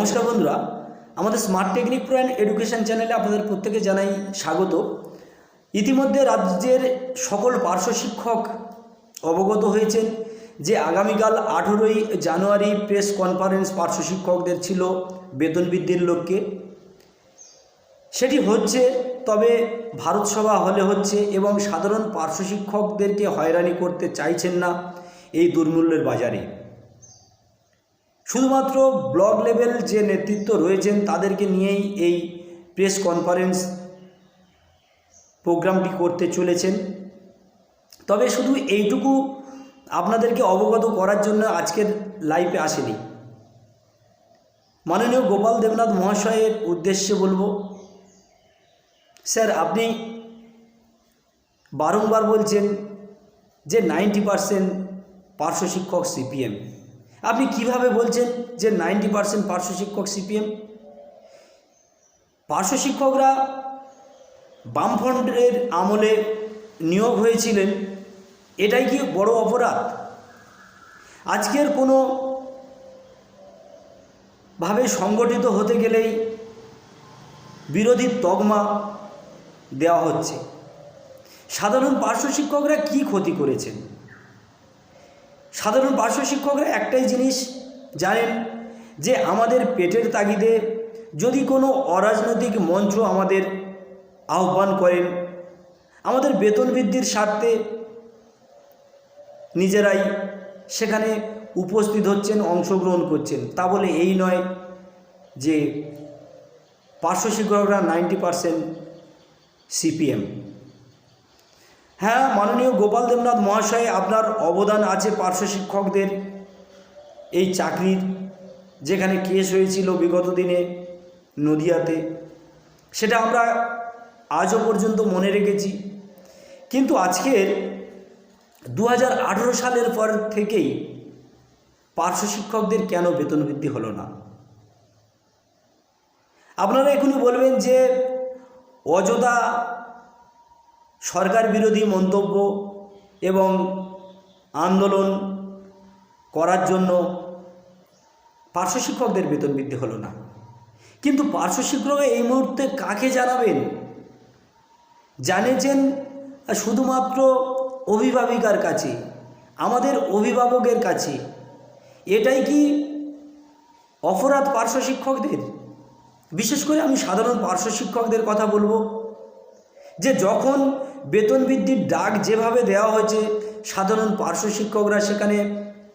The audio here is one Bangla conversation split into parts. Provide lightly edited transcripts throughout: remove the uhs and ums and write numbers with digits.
নমস্কার বন্ধুরা, আমাদের smart technique pro and education চ্যানেলে আপনাদের প্রত্যেকে জানাই স্বাগত। ইতিমধ্যে রাজ্যের সকল পার্শ্ব শিক্ষক অবগত হয়েছেন যে আগামীকাল 18ই জানুয়ারি প্রেস কনফারেন্স পার্শ্ব শিক্ষকদের ছিল বেতন বৃদ্ধির লক্ষ্যে। সেটি হচ্ছে, তবে ভারত সভা হলে হচ্ছে এবং সাধারণ পার্শ্ব শিক্ষকদেরকে হয়রানি করতে চাইছেন না এই দুর্মূল্যের বাজারে। শুধুমাত্র ব্লক লেভেল যে নেতৃত্ব রয়েছেন তাদেরকে নিয়েই এই প্রেস কনফারেন্স প্রোগ্রামটি করতে চলেছেন। তবে শুধু এইটুকু আপনাদেরকে অবগত করার জন্য আজকের লাইভে আসেনি। মাননীয় গোপাল দেবনাথ মহাশয়ের উদ্দেশ্যে বলবো, স্যার আপনি বারংবার বলছেন যে 90% পার্শ্ব শিক্ষক সিপিএম। আপনি কিভাবে বলছেন যে 90% পার্শ্ব শিক্ষক সিপিএম? পার্শ্ব শিক্ষকরা বামফ্রন্টের আমলে নিয়োগ হয়েছিলেন, এটাই কি বড় অপরাধ? আজকের কোনো ভাবে সংগঠিত হতে গেলেই বিরোধী তকমা দেওয়া হচ্ছে। সাধারণ পার্শ্ব শিক্ষকরা কি ক্ষতি করেছেন? সাধারণ পার্শ্ব শিক্ষকরা একটাই জিনিস জানেন যে আমাদের পেটের তাগিদে যদি কোনো অরাজনৈতিক মঞ্চ আমাদের আহ্বান করেন, আমাদের বেতন বৃদ্ধির স্বার্থে নিজেরাই সেখানে উপস্থিত হচ্ছেন, অংশগ্রহণ করছেন। তা বলে এই নয় যে পার্শ্ব শিক্ষকরা 90% সিপিএম। হ্যাঁ, মাননীয় গোপাল দেবনাথ মহাশয়, আপনার অবদান আছে পার্শ্ব শিক্ষকদের এই চাকরির, যেখানে কেস হয়েছিল বিগত দিনে নদিয়াতে, সেটা আমরা আজও পর্যন্ত মনে রেখেছি। কিন্তু আজকের 2018 সালের পর থেকেই পার্শ্ব শিক্ষকদের কেন বেতন বৃদ্ধি হলো না? আপনারা এখনই বলবেন যে অযথা সরকার বিরোধী মন্তব্য এবং আন্দোলন করার জন্য পার্শ্ব শিক্ষকদের বেতন বৃদ্ধি হলো না। কিন্তু পার্শ্ব শিক্ষকরা এই মুহূর্তে কাকে জানাবেন? জানিয়েছেন শুধুমাত্র অভিভাবিকার কাছে, আমাদের অভিভাবকের কাছে। এটাই কি অপরাধ পার্শ্ব শিক্ষকদের? বিশেষ করে আমি সাধারণ পার্শ্ব শিক্ষকদের কথা বলবো যে যখন বেতন বৃদ্ধির ডাক যেভাবে দেওয়া হয়েছে, সাধারণ পার্শ্ব শিক্ষকরা সেখানে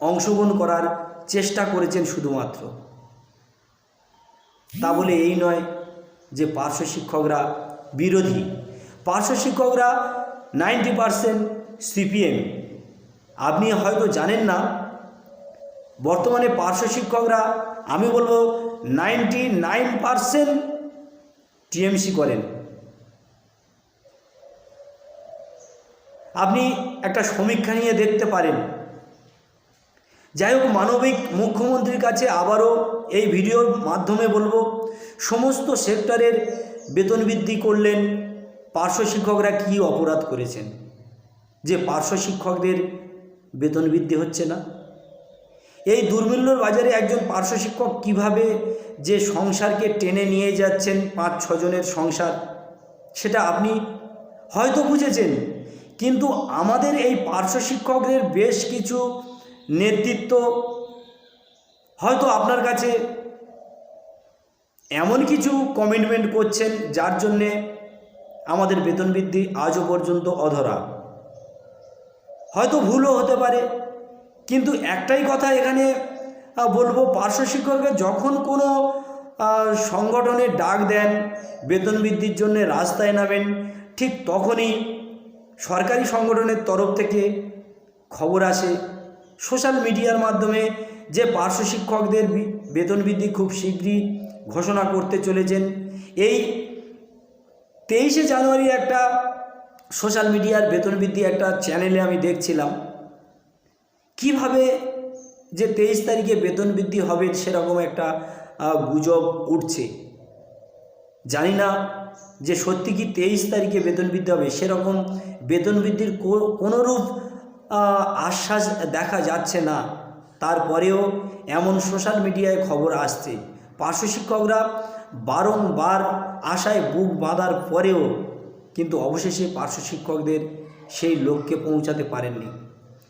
অংশগ্রহণ করার চেষ্টা করেছেন শুধুমাত্র। তা বলে এই নয় যে পার্শ্ব শিক্ষকরা বিরোধী। পার্শ্ব শিক্ষকরা 90% সিপিএম। আপনি হয়তো জানেন না, বর্তমানে পার্শ্ব শিক্ষকরা আমি বলবো 99% টিএমসি করেন। আপনি একটা সমীক্ষা নিয়ে দেখতে পারেন। যাই হোক, মানবিক মুখ্যমন্ত্রীর কাছে আবারও এই ভিডিওর মাধ্যমে বলবো, সমস্ত সেক্টরের বেতন বৃদ্ধি করলেন, পার্শ্ব শিক্ষকরা কি অপরাধ করেছেন যে পার্শ্ব শিক্ষকদের বেতন বৃদ্ধি হচ্ছে না? এই দুর্মূল্যর বাজারে একজন পার্শ্ব শিক্ষক কিভাবে যে সংসারকে টেনে নিয়ে যাচ্ছেন, 5-6 জনের সংসার, সেটা আপনি হয়তো বুঝেছেন। কিন্তু আমাদের এই পার্শ্ব শিক্ষকদের বেশ কিছু নেতৃত্ব হয়তো আপনার কাছে এমন কিছু কমিটমেন্ট করছেন যার জন্যে আমাদের বেতন বৃদ্ধি আজও পর্যন্ত অধরা। হয়তো ভুলও হতে পারে, কিন্তু একটাই কথা এখানে বলবো, পার্শ্ব শিক্ষকরা যখন কোনো সংগঠনে ডাক দেন বেতন বৃদ্ধির জন্য রাস্তায় নামেন, ঠিক তখনই সরকারি সংগঠনের তরফ থেকে খবর আসে সোশ্যাল মিডিয়ার মাধ্যমে যে পার্শ্ব শিক্ষকদের বেতন বৃদ্ধি খুব শীঘ্রই ঘোষণা করতে চলেছেন। এই 23শে জানুয়ারি একটা সোশ্যাল মিডিয়ার বেতন বৃদ্ধি একটা চ্যানেলে আমি দেখছিলাম, কিভাবে যে 23 তারিখে বেতন বৃদ্ধি হবে সেরকম একটা গুজব উঠছে। জানি না যে সত্যি কি 23 তারিখে বেতন বৃদ্ধি হবে। সেরকম বেতন বৃদ্ধির কোনোরূপ আশ্বাস দেখা যাচ্ছে না। তারপরেও এমন সোশ্যাল মিডিয়ায় খবর আসছে পার্শ্ব শিক্ষকরা বারংবার আশায় বুক বাঁধার পরেও কিন্তু অবশেষে পার্শ্ব শিক্ষকদের সেই লক্ষ্যে পৌঁছাতে পারেননি।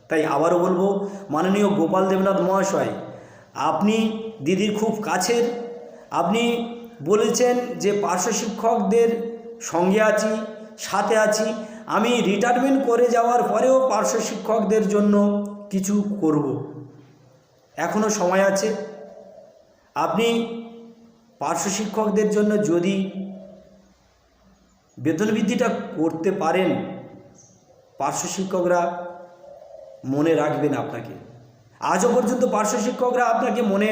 তাই আবারও বলবো, মাননীয় গোপাল দেবনাথ মহাশয়, আপনি দিদির খুব কাছের, আপনি বলেছেন যে পার্শ্ব শিক্ষকদের সঙ্গে আছি, সাথে আছি, আমি রিটায়ারমেন্ট করে যাওয়ার পরেও পার্শ্ব শিক্ষকদের জন্য কিছু করব। এখনও সময় আছে। আপনি পার্শ্ব শিক্ষকদের জন্য যদি বেতন বৃদ্ধিটা করতে পারেন, পার্শ্ব শিক্ষকরা মনে রাখবেন আপনাকে। আজও পর্যন্ত পার্শ্ব শিক্ষকরা আপনাকে মনে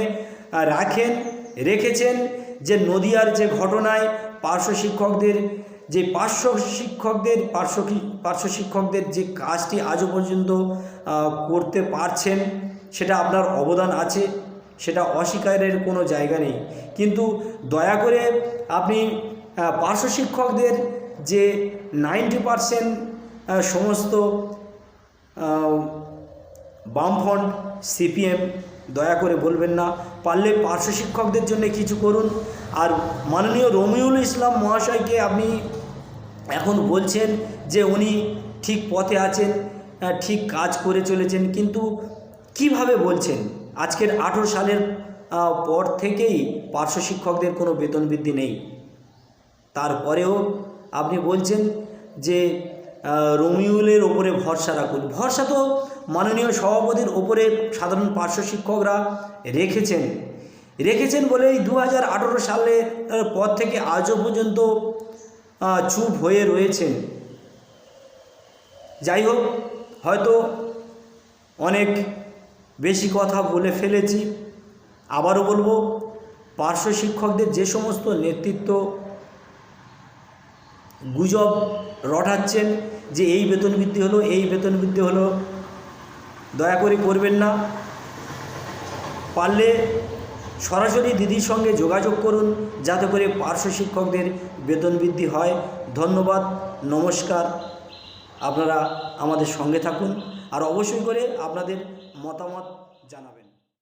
রেখেছেন যে নদিয়ার যে ঘটনায় পার্শ্ব শিক্ষকদের যে পার্শ্ব শিক্ষকদের যে কাজটি আজও পর্যন্ত করতে পারছেন, সেটা আপনার অবদান আছে, সেটা অস্বীকারের কোনো জায়গা নেই। কিন্তু দয়া করে আপনি পার্শ্ব শিক্ষকদের যে 90% সমস্ত বামফ্রন্ট সিপিএম দয়া করে বলবেন না, পারলে পার্শ্ব শিক্ষকদের জন্য কিছু করুন। আর মাননীয় রমিউল ইসলাম মহাশয়কে আপনি এখন বলছেন যে উনি ঠিক পথে আছেন, ঠিক কাজ করে চলেছেন, কিন্তু কিভাবে বলছেন? আজকের 18 সালের পর থেকেই পার্শ্ব শিক্ষকদের কোনো বেতন বৃদ্ধি নেই, তারপরেও আপনি বলছেন যে রমিউলের ওপরে ভরসা রাখুন। ভরসা তো মাননীয় সভাপতির ওপরে সাধারণ পার্শ্ব শিক্ষকরা রেখেছেন বলেই 2018 সালের পর থেকে আজও পর্যন্ত চুপ হয়ে রয়েছেন। যাই হোক, হয়তো অনেক বেশি কথা বলে ফেলেছি। আবারও বলবো, পার্শ্ব শিক্ষকদের যে সমস্ত নেতৃত্ব গুজব রটাচ্ছেন যে এই বেতন বৃদ্ধি হলো, দয়া করে করবেন না। পারলে সরাসরি দিদির সঙ্গে যোগাযোগ করুন, যাতে করে পার্শ্ব শিক্ষকদের বেতন বৃদ্ধি হয়। ধন্যবাদ, নমস্কার। আপনারা আমাদের সঙ্গে থাকুন, আর অবশ্যই করে আপনাদের মতামত জানাবেন।